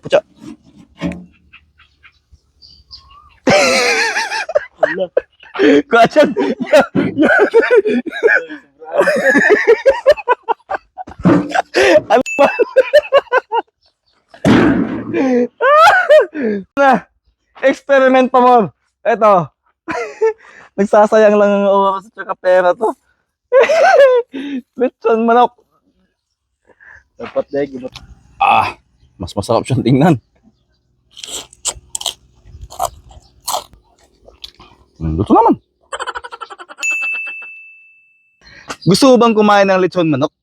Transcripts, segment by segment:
Putya. Wala. Kuya, ano ba? Na, experiment pa mo. Eto. Nagsasayang lang ang oras at saka pera to. Lechon manok. Dapat dahil iba. Mas masarap siyang tingnan. Luto naman. Gusto mo bang kumain ng lechon manok?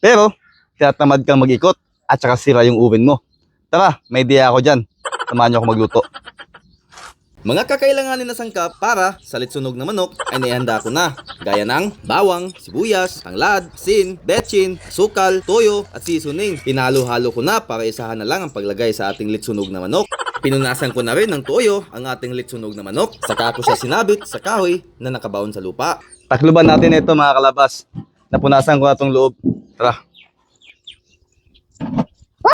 Pero, tinatamad kang mag-ikot at saka sira yung oven mo. Tara, may idea ako dyan. Samahan niyo ako magluto. Mga kakailanganin na sangkap para sa litsunog na manok ay naihanda ko na. Gaya ng bawang, sibuyas, tanglad, asin, betchin, sukal, toyo at seasoning. Pinalo-halo ko na para isahan na lang ang paglagay sa ating litsunog na manok. Pinunasan ko na rin ng toyo ang ating litsunog na manok. Saka ko siya sinabit sa kahoy na nakabaon sa lupa. Takluban natin ito mga kalabas. Napunasan ko na itong loob. Tara.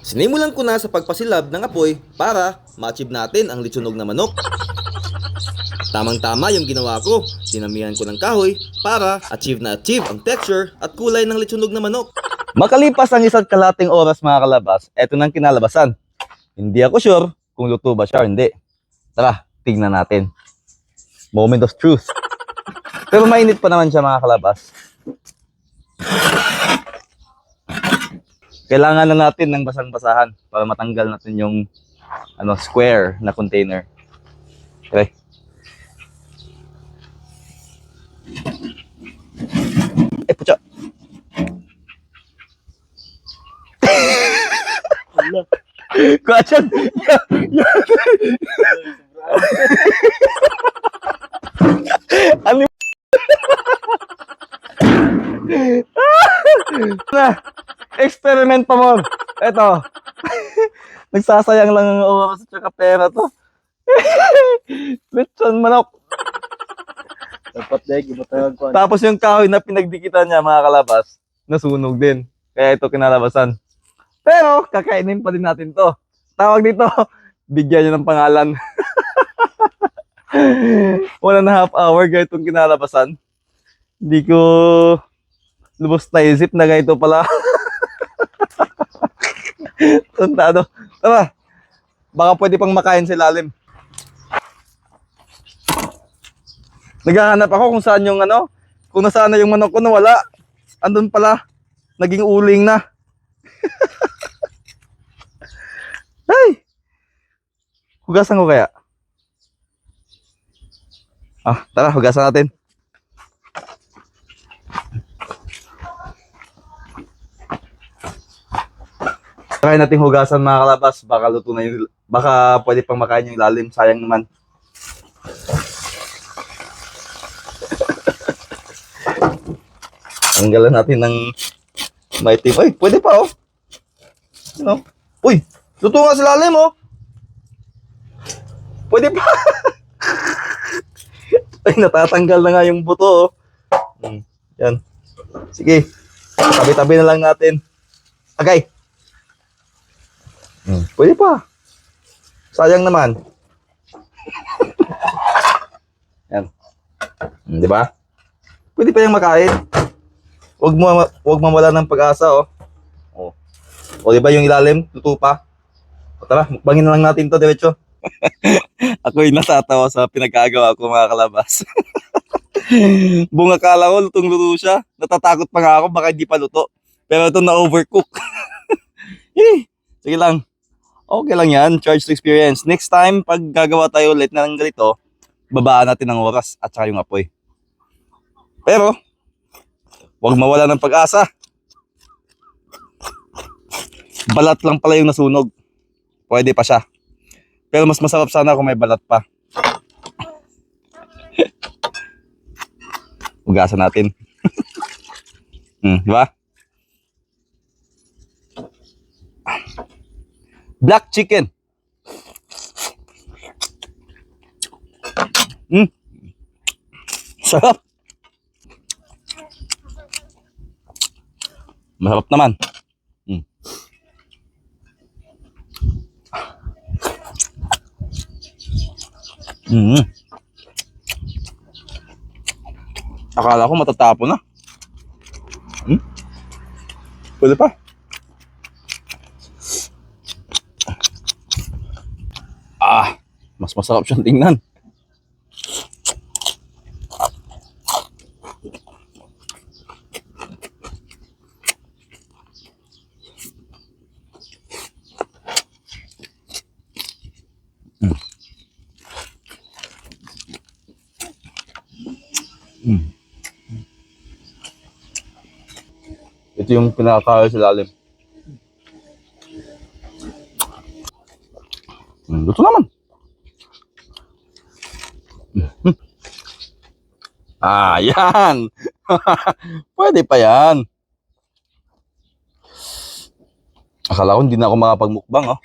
Sinimulan ko na sa pagpasilab ng apoy para ma-achieve natin ang litsunog na manok. Tamang-tama yung ginawa ko. Dinamihan ko ng kahoy para achieve ang texture at kulay ng litsunog na manok. Makalipas ang isa't kalating oras mga kalabas, eto nang kinalabasan. Hindi ako sure kung luto ba siya o hindi. Tara, tignan natin. Moment of truth. Pero mainit pa naman siya mga kalabas. Kailangan na natin ng basang-basahan para matanggal natin yung square na container. Okay. Putya. Wala. Kuya, ano na, experiment pa mo. Eto. Nagsasayang lang ang oras at saka pera to. Lechon manok. Dapat dahil iba tayo. Tapos yung kahoy na pinagdikitan niya mga kalabas, nasunog din. Kaya ito kinalabasan. Pero kakainin pa din natin to. Tawag dito, bigyan niyo ng pangalan. 1.5 hour ganitong kinalabasan. Hindi ko lubos na isip na ganito pala. Tuntado. Tara, baka pwede pang makain sa ilalim. Naghahanap ako kung saan yung kung nasaan na yung manok ko, nawala. Andun pala, naging uling na. Ay! Hugasan ko kaya? Tara, hugasan natin. Try natin hugasan mga kalabas. Baka luto na yung, baka pwede pang makain yung ilalim. Sayang naman. Tanggalan natin ng maitim. Ay, pwede pa Uy, luto nga sa ilalim Pwede pa. Ay, natatanggal na nga yung buto Yan. Sige. Tabi-tabi na lang natin. Agay. Pwede pa. Sayang naman. Yan. Di ba? Pwede pa yung makain. Huwag mawala ng pag-asa O di ba yung ilalim, luto pa. Tara, mukbangin na lang natin to diretso. Ako'y natatawa sa pinagkagawa ko mga kalabas. Buong akala ko lutong-luto siya. Natatakot pa nga ako baka hindi pa luto. Pero ito na-overcook. Sige lang. Okay lang yan. Charge to experience. Next time, pag gagawa tayo ulit na ng ganito, babaan natin ang oras at saka yung apoy. Pero, huwag mawala ng pag-asa. Balat lang pala yung nasunog. Pwede pa siya. Pero mas masarap sana kung may balat pa. Hugasan natin. Di ba? Black chicken. Sarap. Masarap naman. Mm. Akala ko matatapon na. Hmm? Pwede pa. Mas masarap siyang tingnan. Ito yung pinakakaya sa lalim. Luto naman. Yan. Pwede pa yan. Akala ko hindi na ako makapagmukbang, oh.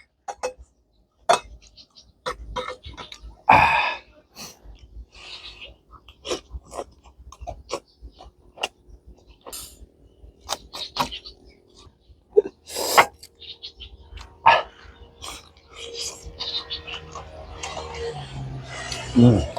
Mm.